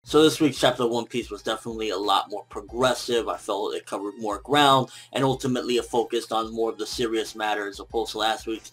So this week's chapter of One Piece was definitely a lot more progressive. I felt it covered more ground, and ultimately it focused on more of the serious matters as opposed to last week's,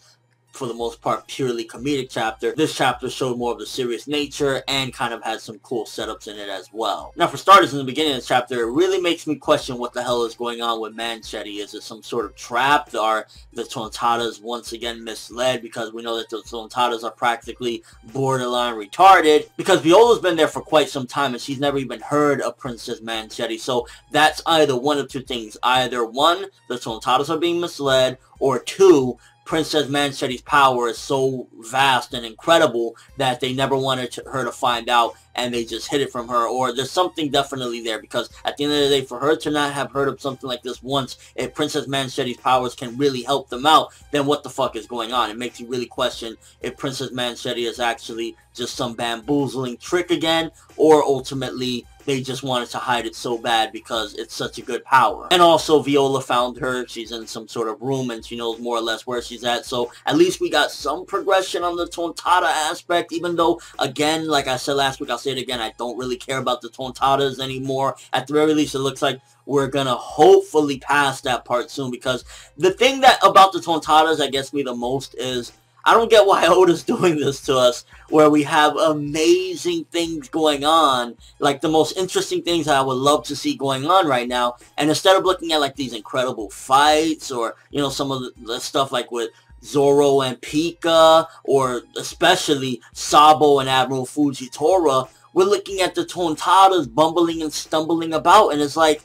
for the most part, purely comedic chapter. This chapter showed more of the serious nature and kind of had some cool setups in it as well. Now, for starters, in the beginning of the chapter, it really makes me question what the hell is going on with Mansherry. Is it some sort of trap? Are the Tontadas once again misled? Because we know that the Tontadas are practically borderline retarded. Because Viola's been there for quite some time and she's never even heard of Princess Mansherry. So that's either one of two things. Either one, the Tontadas are being misled, or two, Princess Mansherry's power is so vast and incredible that they never wanted her to find out and they just hid it from her. Or there's something definitely there, because at the end of the day, for her to not have heard of something like this once, if Princess Mansherry's powers can really help them out, then what the fuck is going on? It makes you really question if Princess Mansherry is actually just some bamboozling trick again, or ultimately they just wanted to hide it so bad because it's such a good power. And also, Viola found her. She's in some sort of room and she knows more or less where she's at. So at least we got some progression on the Tontada aspect, even though, again, like I said last week, I'll say it again, I don't really care about the Tontadas anymore. At the very least, it looks like we're gonna hopefully pass that part soon, because the thing that about the Tontadas that gets me the most is I don't get why Oda's doing this to us, where we have amazing things going on, like the most interesting things that I would love to see going on right now, and instead of looking at like these incredible fights, or, you know, some of the stuff like with Zoro and Pika, or especially Sabo and Admiral Fujitora, we're looking at the Tontadas bumbling and stumbling about, and it's like,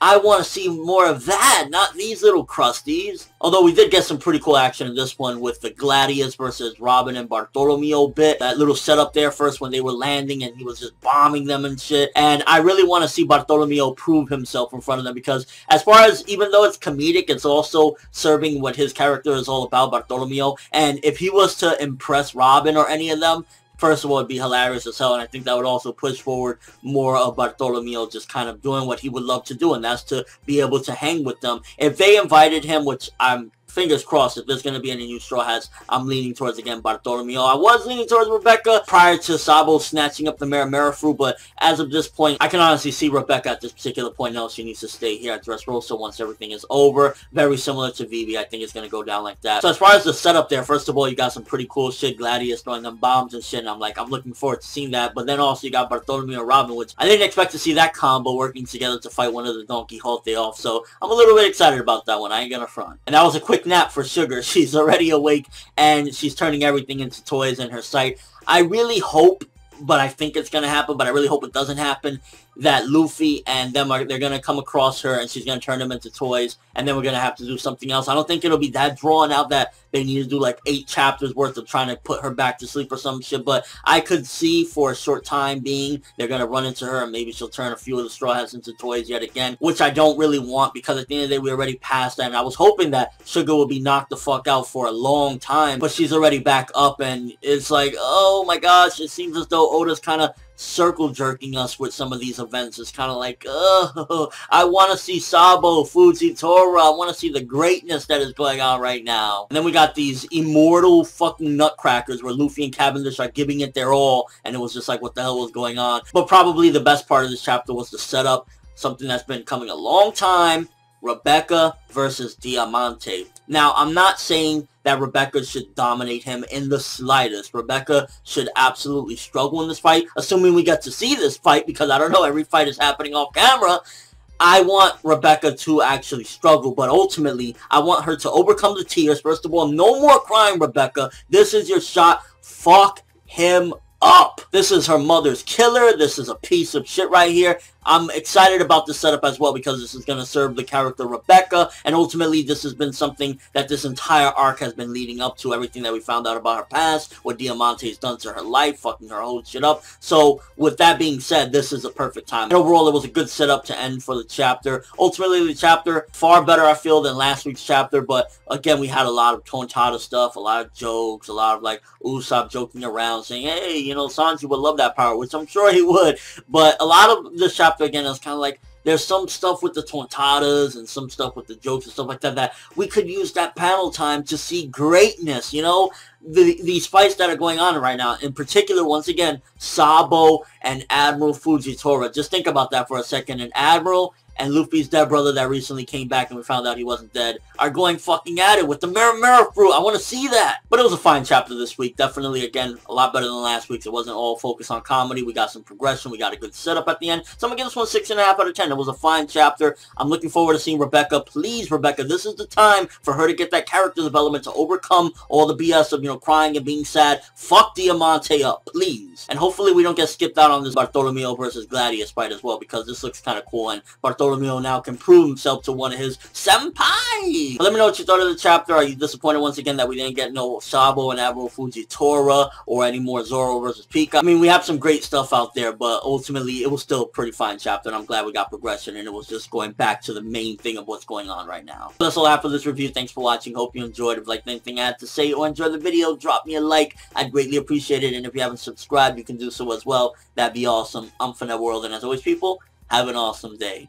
I want to see more of that, not these little crusties. Although we did get some pretty cool action in this one with the Gladius versus Robin and Bartolomeo bit. That little setup there first when they were landing and he was just bombing them and shit. And I really want to see Bartolomeo prove himself in front of them, because as far as, even though it's comedic, it's also serving what his character is all about, Bartolomeo. And if he was to impress Robin or any of them, first of all, it'd be hilarious as hell, and I think that would also push forward more of Bartolomeo just kind of doing what he would love to do, and that's to be able to hang with them. If they invited him, which I'm fingers crossed, if there's going to be any new Straw Hats, I'm leaning towards, again, Bartolomeo. I was leaning towards Rebecca prior to Sabo snatching up the Mera fruit, but as of this point, I can honestly see Rebecca at this particular point now. She needs to stay here at Dressrosa once everything is over. Very similar to Vivi. I think it's going to go down like that. So as far as the setup there, first of all, you got some pretty cool shit. Gladius throwing them bombs and shit, and I'm looking forward to seeing that. But then also you got Bartolomeo and Robin, which I didn't expect to see that combo working together to fight one of the Don Quixote off. So I'm a little bit excited about that one. I ain't gonna front. And that was a quick nap for Sugar. She's already awake and she's turning everything into toys in her sight. I really hope, but I think it's gonna happen, but I really hope it doesn't happen, that Luffy and them they're gonna come across her and she's gonna turn them into toys, and then we're gonna have to do something else. I don't think it'll be that drawn out that they need to do like 8 chapters worth of trying to put her back to sleep or some shit, but I could see for a short time being they're gonna run into her and maybe she'll turn a few of the Straw Hats into toys yet again, which I don't really want, because at the end of the day we already passed that, and I was hoping that Sugar would be knocked the fuck out for a long time, but she's already back up, and it's like, oh my gosh, it seems as though Oda's kind of circle jerking us with some of these events. It's kind of like, oh, I want to see Sabo, Fujitora, I want to see the greatness that is going on right now. And then we got these immortal fucking nutcrackers where Luffy and Cavendish are giving it their all, and it was just like, what the hell was going on? But probably the best part of this chapter was the setup, something that's been coming a long time, Rebecca versus Diamante. Now, I'm not saying that Rebecca should dominate him in the slightest. Rebecca should absolutely struggle in this fight, assuming we get to see this fight, because I don't know, every fight is happening off camera. I want Rebecca to actually struggle, but ultimately, I want her to overcome the tears. First of all, no more crying, Rebecca. This is your shot. Fuck him up. This is her mother's killer. This is a piece of shit right here. I'm excited about the setup as well, because this is going to serve the character Rebecca, and ultimately this has been something that this entire arc has been leading up to, everything that we found out about her past, what Diamante's done to her life, fucking her whole shit up. So with that being said, this is a perfect time. And overall, it was a good setup to end for the chapter. Ultimately, the chapter, far better I feel than last week's chapter, but again, we had a lot of Tontada stuff, a lot of jokes, a lot of like Usopp joking around saying, hey, you know, Sanji would love that power, which I'm sure he would, but a lot of this chapter, again, is kind of like, There's some stuff with the tontadas and some stuff with the jokes and stuff like that that we could use that panel time to see greatness, you know? These fights that are going on right now, in particular, once again, Sabo and Admiral Fujitora. Just think about that for a second. And Admiral and Luffy's dead brother that recently came back and we found out he wasn't dead are going fucking at it with the Mirror fruit. I want to see that. But it was a fine chapter this week. Definitely, again, a lot better than last week's. It wasn't all focused on comedy. We got some progression. We got a good setup at the end. So I'm going to give this one 6.5 out of 10. It was a fine chapter. I'm looking forward to seeing Rebecca. Please, Rebecca, this is the time for her to get that character development to overcome all the BS of, you know, crying and being sad. Fuck Diamante up, please. And hopefully we don't get skipped out on this Bartolomeo versus Gladius fight as well, because this looks kind of cool, and Bartolomeo now can prove himself to one of his senpai. But let me know what you thought of the chapter. Are you disappointed once again that we didn't get no Sabo and Admiral Fujitora or any more Zoro versus Pika? I mean, we have some great stuff out there, but ultimately it was still a pretty fine chapter, and I'm glad we got progression, and it was just going back to the main thing of what's going on right now. So that's all I have for this review. Thanks for watching. Hope you enjoyed. If you liked anything I had to say or enjoyed the video, drop me a like. I'd greatly appreciate it, and if you haven't subscribed, you can do so as well. That'd be awesome. I'm ForneverWorld, and as always, people, have an awesome day.